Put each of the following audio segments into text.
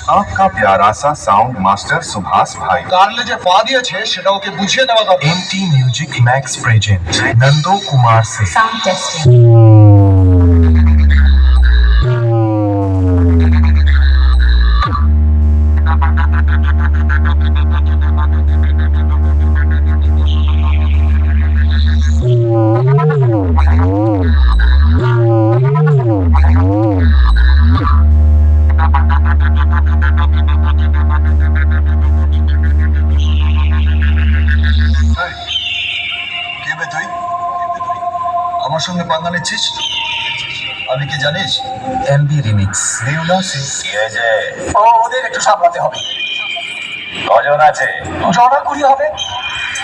आपका प्यारा सा साउंड मास्टर सुभाष भाई কারলে যে পা দিয়েছে সেটা ওকে বুঝিয়ে দেওয়া দরকার। एमटी म्यूजिक मैक्स प्रेजेंट नंदो कुमार से Sound testing. কে বে তুই? আমার সঙ্গে পাঙ্গা নিচ্ছিস? আমি কি জানিস? एमबी रिमिक्स লিওনা সি। কি হয়েছে? ওদের একটু সামলাতে হবে। কজন আছে? জনাকুড়ি হবে।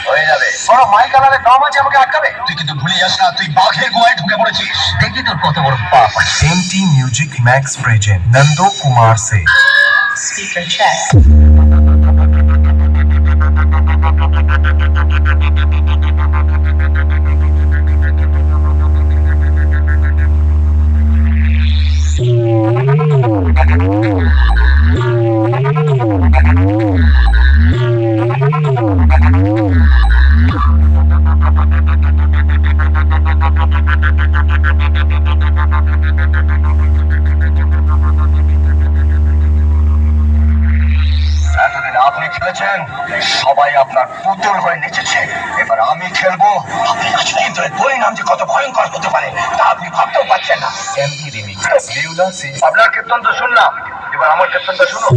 হয়ে যাবে। বড় মাই কালারে দম আছে আমাকে আটকাবে? তুই কিন্তু ভুলে যাস না তুই বাঘের গুহায় ঢুকে পড়েছিস। দেখি তোর কত বড় পাপ। एमटी म्यूजिक मैक्स प्रेजेंट नंदो कुमार से Speaker check. এতদিন আপনি খেলেছেন, সবাই আপনার পুতুল হয়ে নেচেছে। এবার আমি খেলবো। আপনি নাচলে কিন্তু এর পরিণাম যে কত ভয়ঙ্কর হতে পারে তা আপনি ভাবতেও পারছেন না। एमबी रिमिक्स लियोना से আপনার কীর্তন তো শুনলাম, এবার আমার কীর্তনটা শুনো।